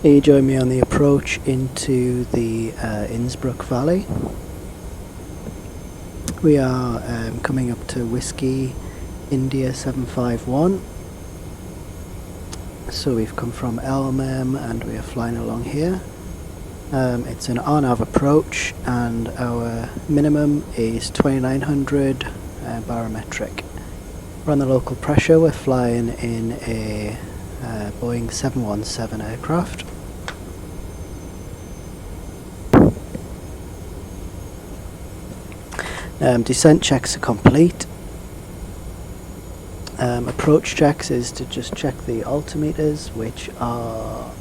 Here you join me on the approach into the Innsbruck Valley. We are coming up to Whiskey India 751. So we've come from Elmem and we are flying along here. It's an RNAV approach and our minimum is 2900 barometric. We're on the local pressure. We're flying in a Boeing 717 aircraft. Descent checks are complete. Approach checks is to just check the altimeters, which are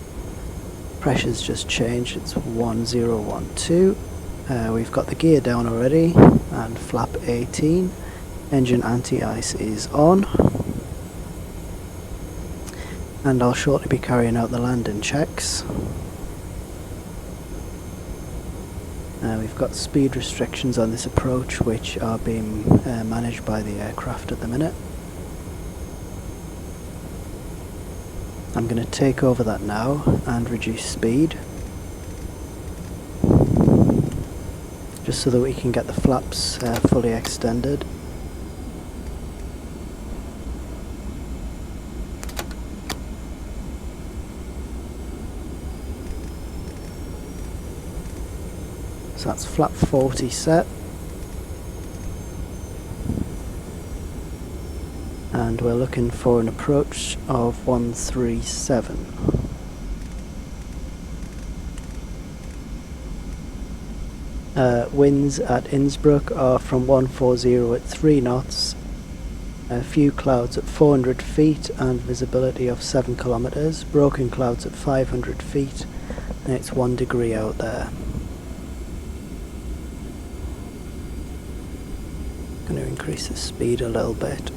pressure's just changed. It's 1012. We've got the gear down already and flap 18. Engine anti-ice is on. And I'll shortly be carrying out the landing checks. We've got speed restrictions on this approach which are being managed by the aircraft at the minute. I'm going to take over that now and reduce speed, just so that we can get the flaps fully extended. So that's flap 40 set. And we're looking for an approach of 137. Winds at Innsbruck are from 140 at 3 knots, a few clouds at 400 feet and visibility of 7 kilometers, broken clouds at 500 feet, and it's 1 degree out there. Going to increase the speed a little bit.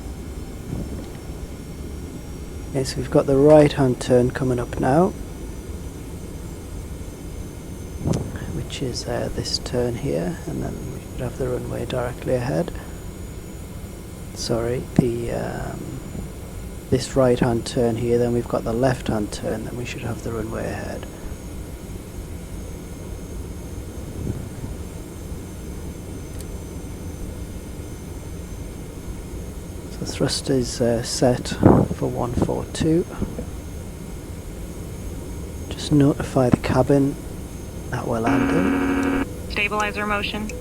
Okay, so we've got the right hand turn coming up now, which is this turn here, and then we should have the runway directly ahead. Sorry, this right hand turn here, then we've got the left hand turn, then we should have the runway ahead. So the thrust is set for 142. Just notify the cabin that we're landing. Stabilizer motion.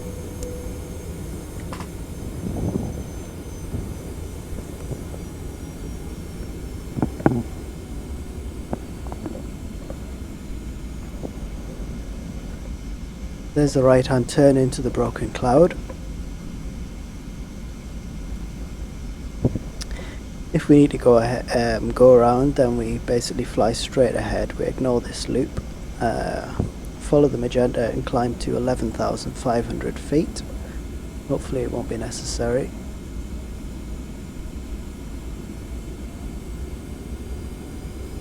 There's the right hand turn into the broken cloud. If we need to go ahead, go around, then we basically fly straight ahead. We ignore this loop, follow the magenta and climb to 11,500 feet. Hopefully it won't be necessary.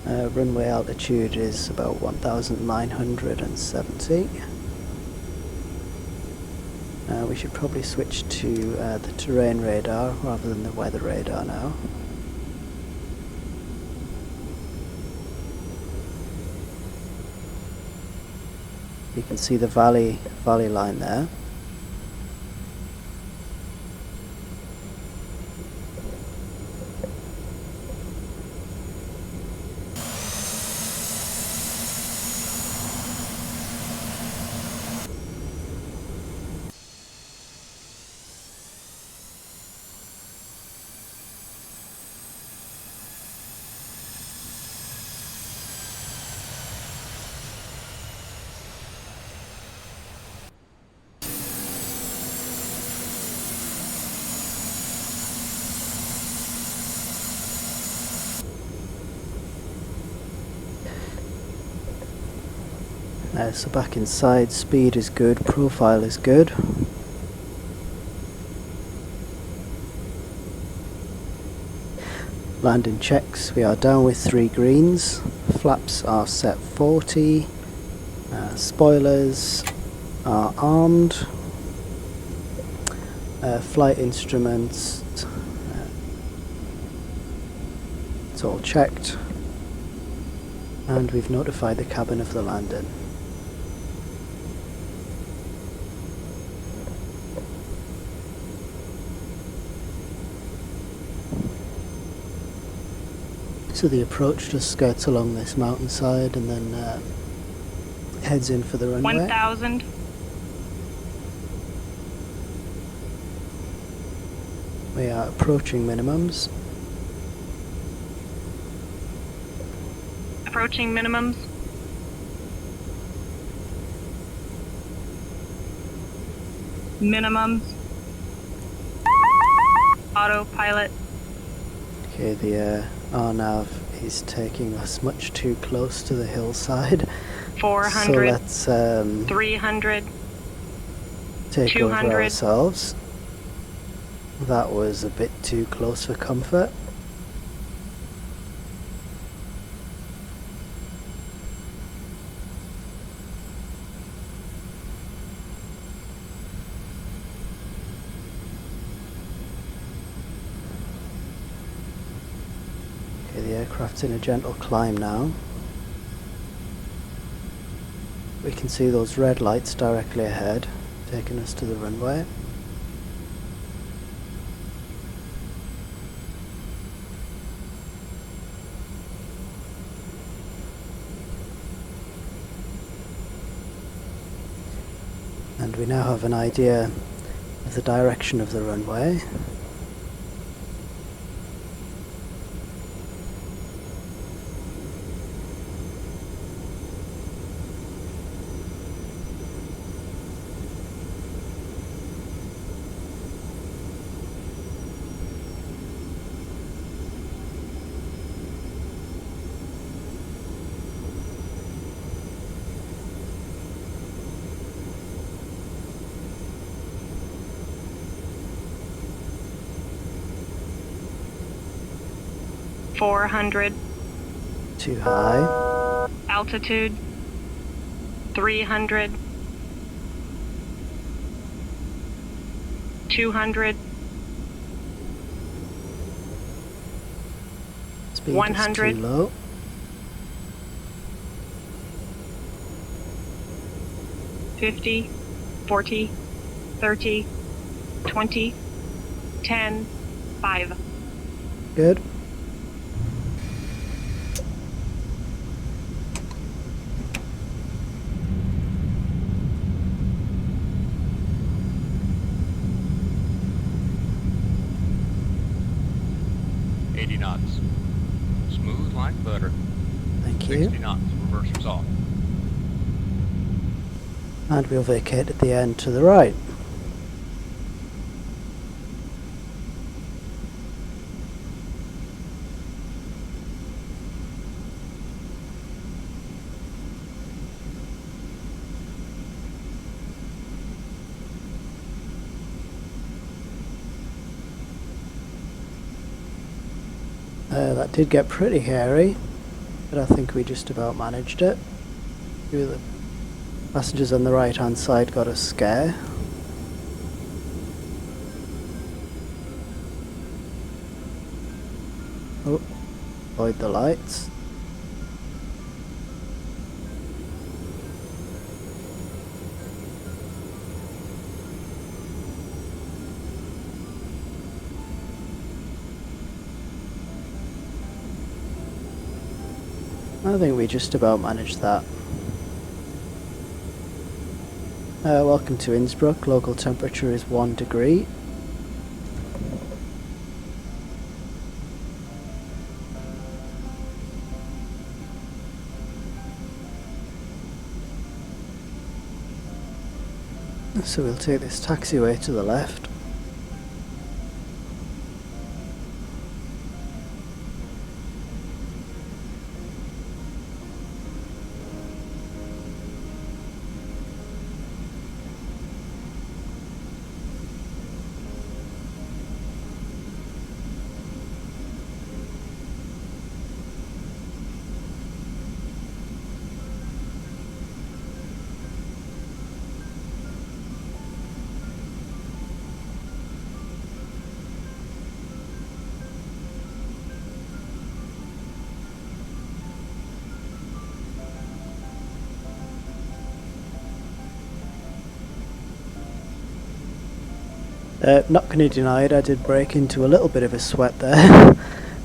Runway altitude is about 1,970. We should probably switch to the terrain radar rather than the weather radar now. You can see the valley line there. So back inside, speed is good, profile is good. Landing checks, we are down with 3 greens, flaps are set 40, spoilers are armed, flight instruments, it's all checked. And we've notified the cabin of the landing. So the approach just skirts along this mountainside and then heads in for the runway. 1,000. We are approaching minimums. Approaching minimums. Minimums. Autopilot. Okay, the RNAV is taking us much too close to the hillside. 400. So let's 300. take 200. over ourselves. That was a bit too close for comfort. Okay, the aircraft's in a gentle climb now. We can see those red lights directly ahead, taking us to the runway. And we now have an idea of the direction of the runway. $400. Too high. Altitude. 300. 200. Speed 100. is too low. 50. 40. 30. 20. 10. 5. Good. Knots. Smooth like butter. Thank you. 60 knots. Reversers off. And we'll vacate at the end to the right. That did get pretty hairy, but I think we just about managed it. Two of the passengers on the right hand side got a scare. Oh, avoid the lights. I think we just about managed that. Welcome to Innsbruck. Local temperature is 1 degree. So we'll take this taxiway to the left. Not going to deny it, I did break into a little bit of a sweat there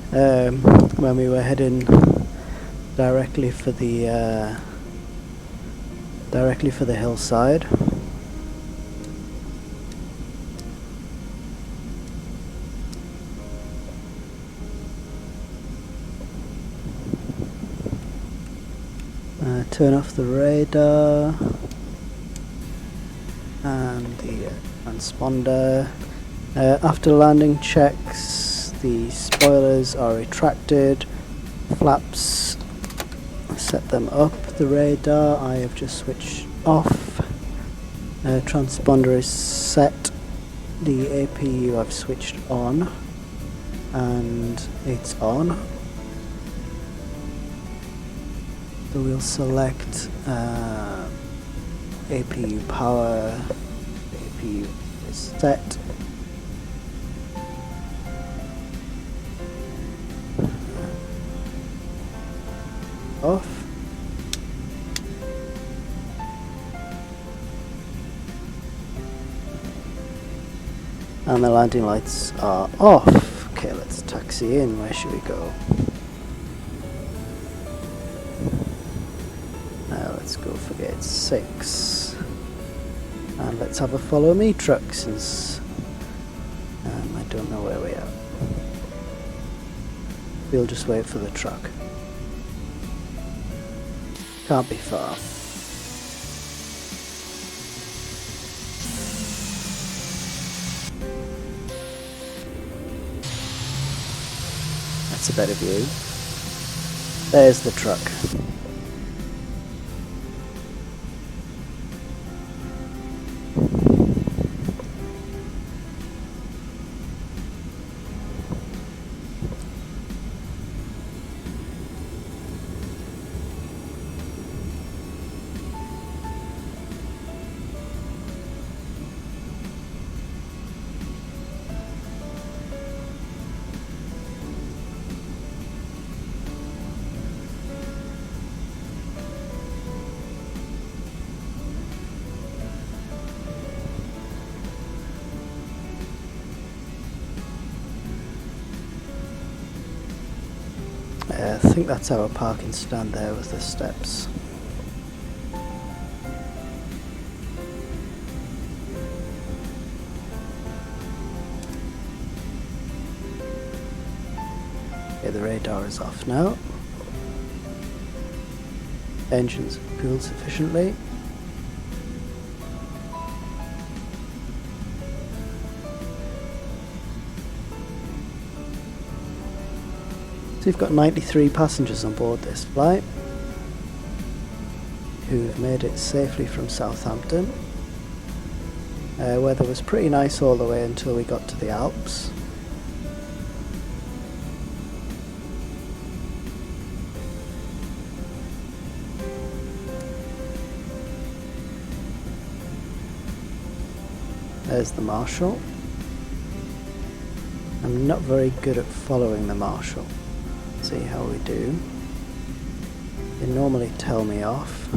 when we were heading directly for the hillside. Turn off the radar and the transponder. After landing checks, the spoilers are retracted, flaps, set them up. The radar I have just switched off. Transponder is set. The APU I've switched on and it's on. So we'll select APU power. The APU is set. Off. And the landing lights are off. Okay, let's taxi in. Where should we go? Let's go for gate 6. And let's have a follow me truck since I don't know where we are. We'll just wait for the truck. Can't be far. That's a better view. There's the truck. I think that's our parking stand there with the steps. Okay, the radar is off now. Engines are cooled sufficiently. So we've got 93 passengers on board this flight who've made it safely from Southampton. Weather was pretty nice all the way until we got to the Alps. There's the Marshal. I'm not very good at following the Marshal. See how we do. They normally tell me off.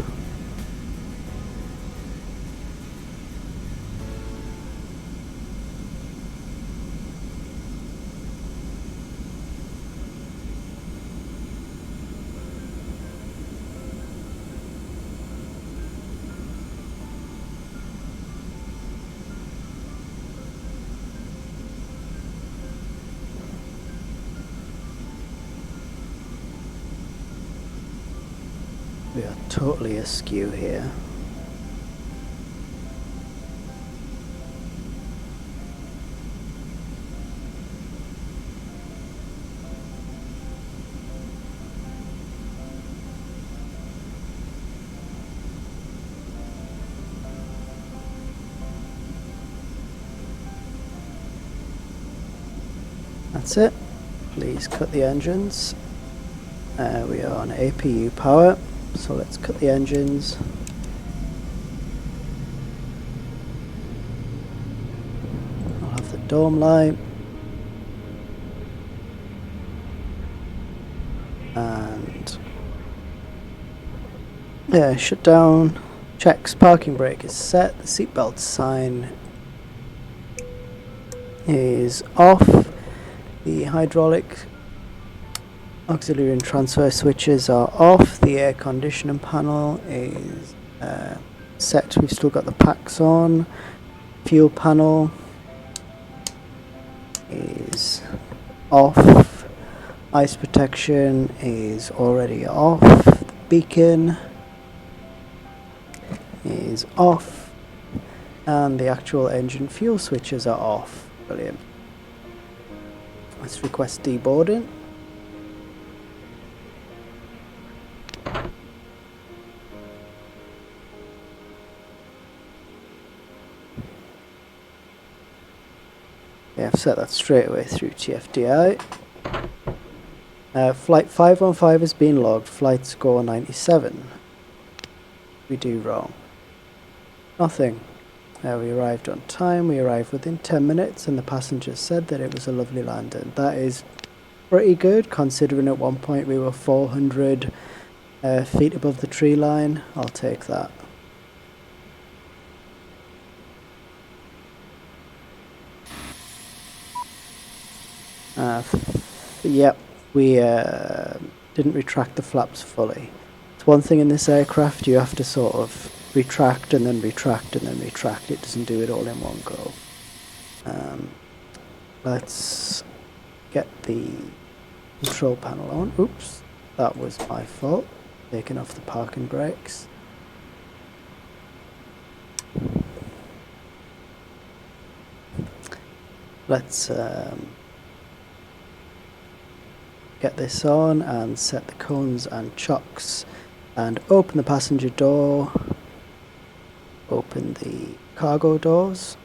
We are totally askew here. That's it. Please cut the engines. We are on APU power. So let's cut the engines. I'll have the dome light. And yeah, shut down. Checks, parking brake is set, the seatbelt sign is off. The hydraulic auxiliary and transfer switches are off. The air conditioning panel is set. We've still got the packs on. Fuel panel is off. Ice protection is already off. The beacon is off. And the actual engine fuel switches are off. Brilliant. Let's request deboarding. Yeah, I've set that straight away through TFDI. Flight 515 has been logged, flight score 97. We do wrong. Nothing. We arrived on time, we arrived within 10 minutes, and the passengers said that it was a lovely landing. That is pretty good, considering at one point we were 400 feet above the tree line. I'll take that. Yep, we didn't retract the flaps fully. It's one thing in this aircraft, you have to sort of retract and then retract and then retract. It doesn't do it all in one go. Let's get the control panel on. Oops, that was my fault. Taking off the parking brakes. Let's get this on and set the cones and chocks and open the passenger door, open the cargo doors.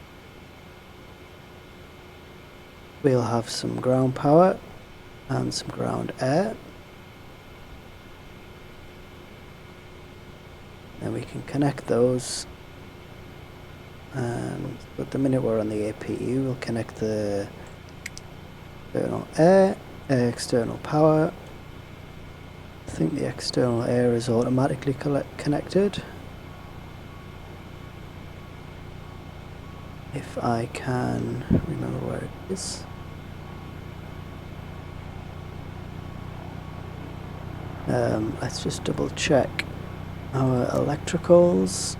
We'll have some ground power and some ground air. Then we can connect those, and at the minute we're on the APU, we'll connect the external air, external power. I think the external air is automatically connected. If I can remember where it is. Let's just double check our electricals.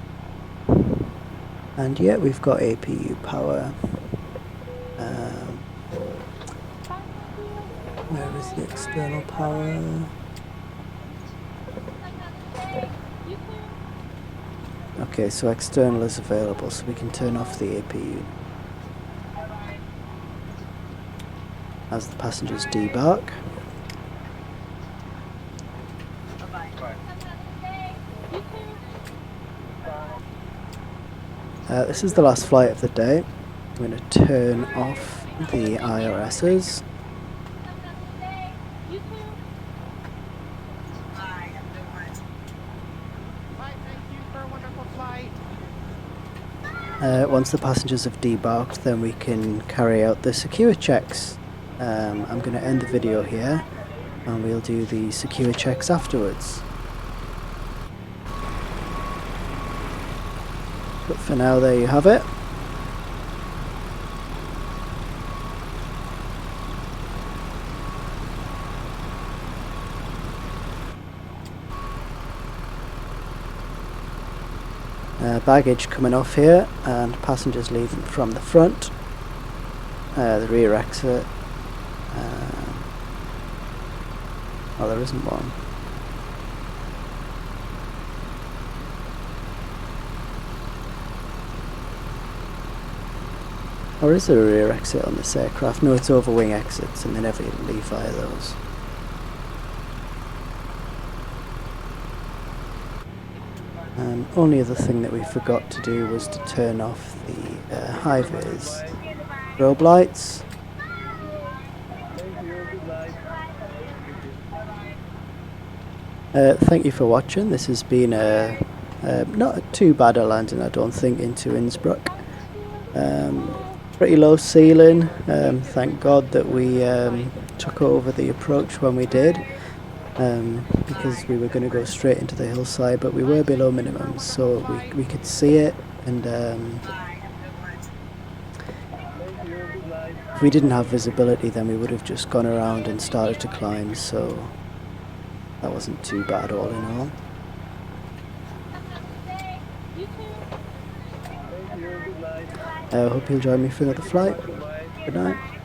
And yeah, we've got APU power. Where is the external power? Okay, so external is available, so we can turn off the APU as the passengers debark. This is the last flight of the day. I'm going to turn off the IRSs. Once the passengers have debarked, then we can carry out the secure checks. I'm going to end the video here, and we'll do the secure checks afterwards. But for now, there you have it. Baggage coming off here, and passengers leaving from the front, the rear exit. Oh, there isn't one. Or is there a rear exit on this aircraft? No, it's over wing exits, and they never leave via those. Only other thing that we forgot to do was to turn off the high-vis strobe lights. Thank you for watching. This has been not too bad a landing, I don't think, into Innsbruck. Pretty low ceiling. Thank God that we took over the approach when we did. Because we were going to go straight into the hillside, but we were below minimum, so we could see it, and If we didn't have visibility, then we would have just gone around and started to climb, so that wasn't too bad all in all. I hope you'll join me for another flight. Good night.